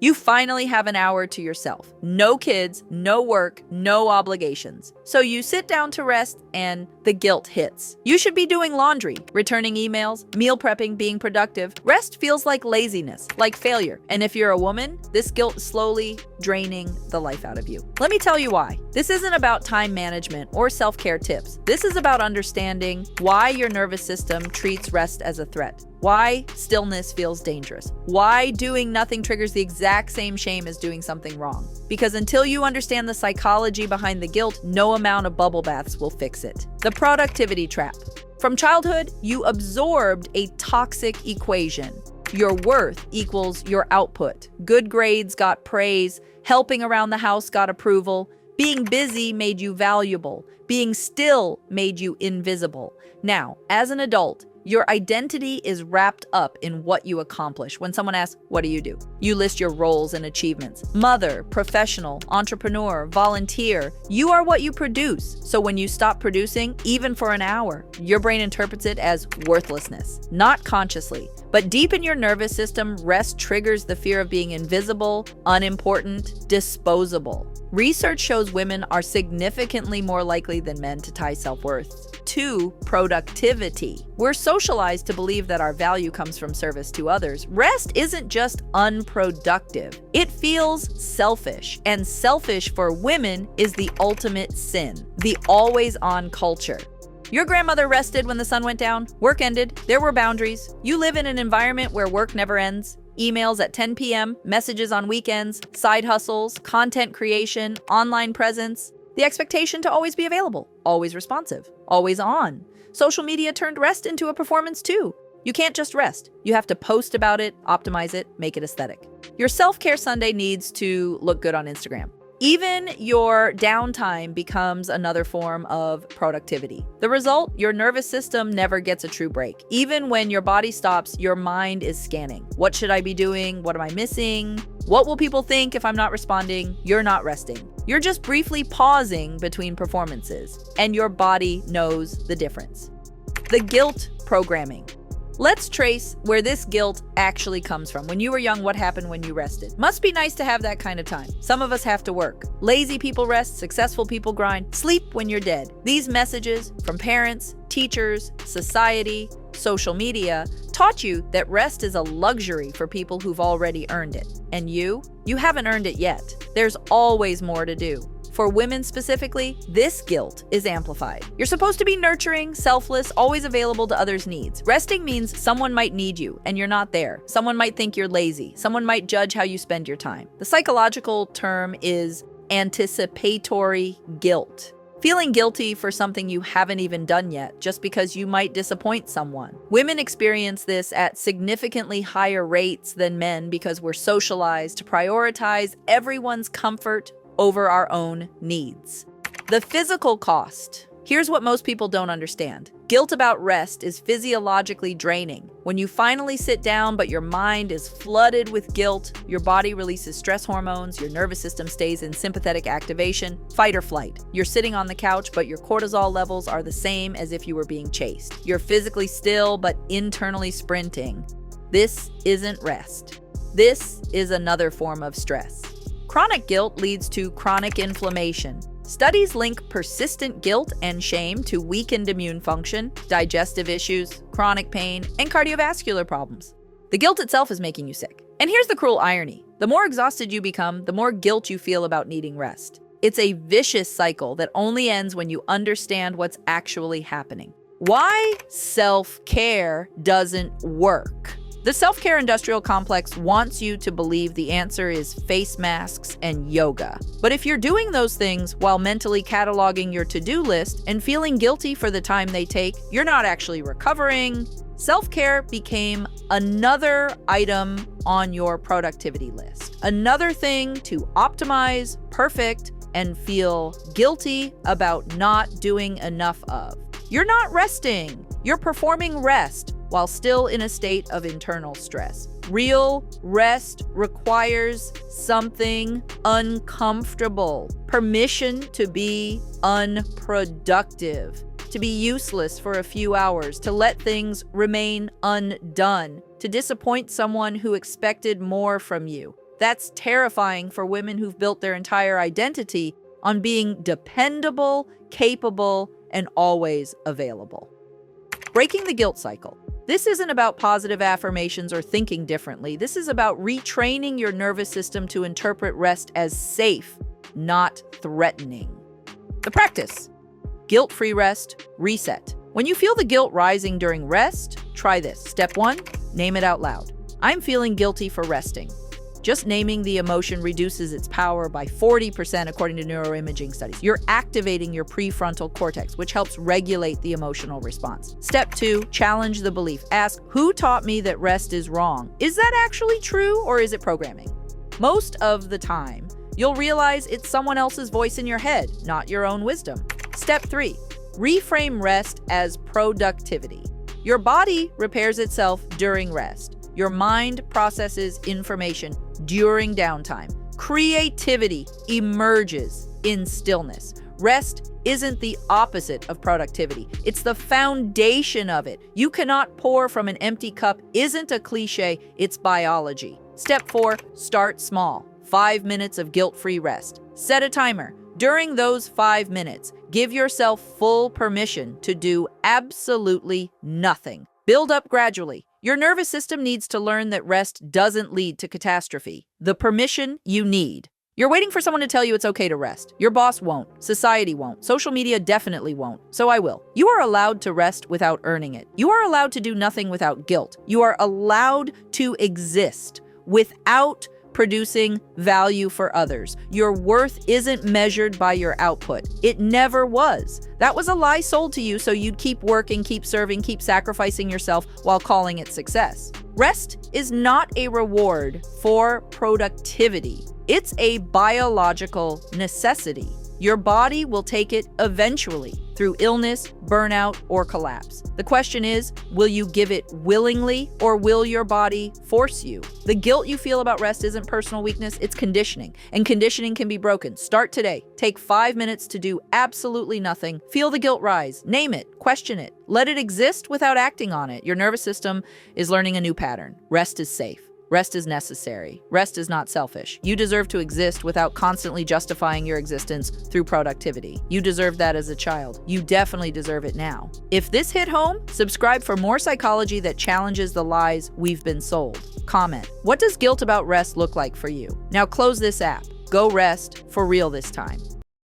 You finally have an hour to yourself. No kids, no work, no obligations. So you sit down to rest and the guilt hits. You should be doing laundry, returning emails, meal prepping, being productive. Rest feels like laziness, like failure. And if you're a woman, this guilt is slowly draining the life out of you. Let me tell you why. This isn't about time management or self-care tips. This is about understanding why your nervous system treats rest as a threat. Why stillness feels dangerous. Why doing nothing triggers the exact same shame as doing something wrong. Because until you understand the psychology behind the guilt, no amount of bubble baths will fix it. The productivity trap. From childhood, you absorbed a toxic equation. Your worth equals your output. Good grades got praise. Helping around the house got approval. Being busy made you valuable. Being still made you invisible. Now, as an adult, your identity is wrapped up in what you accomplish. When someone asks, what do? You list your roles and achievements. Mother, professional, entrepreneur, volunteer. You are what you produce. So when you stop producing, even for an hour, your brain interprets it as worthlessness. Not consciously, but deep in your nervous system, rest triggers the fear of being invisible, unimportant, disposable. Research shows women are significantly more likely than men to tie self-worth to productivity. We're socialized to believe that our value comes from service to others. Rest isn't just unproductive. It feels selfish, and selfish for women is the ultimate sin, the always-on culture. Your grandmother rested when the sun went down, work ended, there were boundaries. You live in an environment where work never ends. Emails at 10 p.m., messages on weekends, side hustles, content creation, online presence. The expectation to always be available, always responsive, always on. Social media turned rest into a performance too. You can't just rest. You have to post about it, optimize it, make it aesthetic. Your self-care Sunday needs to look good on Instagram. Even your downtime becomes another form of productivity. The result, your nervous system never gets a true break. Even when your body stops, your mind is scanning. What should I be doing? What am I missing? What will people think if I'm not responding? You're not resting. You're just briefly pausing between performances, and your body knows the difference. The guilt programming. Let's trace where this guilt actually comes from. When you were young, what happened when you rested? Must be nice to have that kind of time. Some of us have to work. Lazy people rest, successful people grind. Sleep when you're dead. These messages from parents, teachers, society, social media taught you that rest is a luxury for people who've already earned it. And you haven't earned it yet. There's always more to do. For women specifically, this guilt is amplified. You're supposed to be nurturing, selfless, always available to others' needs. Resting means someone might need you and you're not there. Someone might think you're lazy. Someone might judge how you spend your time. The psychological term is anticipatory guilt. Feeling guilty for something you haven't even done yet, just because you might disappoint someone. Women experience this at significantly higher rates than men because we're socialized to prioritize everyone's comfort over our own needs. The physical cost. Here's what most people don't understand. Guilt about rest is physiologically draining. When you finally sit down, but your mind is flooded with guilt, your body releases stress hormones, your nervous system stays in sympathetic activation, fight or flight. You're sitting on the couch, but your cortisol levels are the same as if you were being chased. You're physically still, but internally sprinting. This isn't rest. This is another form of stress. Chronic guilt leads to chronic inflammation. Studies link persistent guilt and shame to weakened immune function, digestive issues, chronic pain, and cardiovascular problems. The guilt itself is making you sick. And here's the cruel irony. The more exhausted you become, the more guilt you feel about needing rest. It's a vicious cycle that only ends when you understand what's actually happening. Why self-care doesn't work. The self-care industrial complex wants you to believe the answer is face masks and yoga. But if you're doing those things while mentally cataloging your to-do list and feeling guilty for the time they take, you're not actually recovering. Self-care became another item on your productivity list. Another thing to optimize, perfect, and feel guilty about not doing enough of. You're not resting. You're performing rest while still in a state of internal stress. Real rest requires something uncomfortable. Permission to be unproductive, to be useless for a few hours, to let things remain undone, to disappoint someone who expected more from you. That's terrifying for women who've built their entire identity on being dependable, capable, and always available. Breaking the guilt cycle. This isn't about positive affirmations or thinking differently. This is about retraining your nervous system to interpret rest as safe, not threatening. The practice. Guilt-free rest, reset. When you feel the guilt rising during rest, try this. Step 1, name it out loud. I'm feeling guilty for resting. Just naming the emotion reduces its power by 40% according to neuroimaging studies. You're activating your prefrontal cortex, which helps regulate the emotional response. Step 2, challenge the belief. Ask, who taught me that rest is wrong? Is that actually true or is it programming? Most of the time, you'll realize it's someone else's voice in your head, not your own wisdom. Step 3, reframe rest as productivity. Your body repairs itself during rest. Your mind processes information during downtime. Creativity emerges in stillness. Rest isn't the opposite of productivity. It's the foundation of it. You cannot pour from an empty cup isn't a cliche, it's biology. Step 4, start small. 5 minutes of guilt-free rest. Set a timer. During those 5 minutes, give yourself full permission to do absolutely nothing. Build up gradually. Your nervous system needs to learn that rest doesn't lead to catastrophe. The permission you need. You're waiting for someone to tell you it's okay to rest. Your boss won't. Society won't. Social media definitely won't. So I will. You are allowed to rest without earning it. You are allowed to do nothing without guilt. You are allowed to exist without producing value for others. Your worth isn't measured by your output. It never was. That was a lie sold to you so you'd keep working, keep serving, keep sacrificing yourself while calling it success. Rest is not a reward for productivity. It's a biological necessity. Your body will take it eventually through illness, burnout, or collapse. The question is, will you give it willingly or will your body force you? The guilt you feel about rest isn't personal weakness, it's conditioning. And conditioning can be broken. Start today. Take 5 minutes to do absolutely nothing. Feel the guilt rise. Name it. Question it. Let it exist without acting on it. Your nervous system is learning a new pattern. Rest is safe. Rest is necessary. Rest is not selfish. You deserve to exist without constantly justifying your existence through productivity. You deserved that as a child. You definitely deserve it now. If this hit home, subscribe for more psychology that challenges the lies we've been sold. Comment, what does guilt about rest look like for you? Now close this app. Go rest for real this time.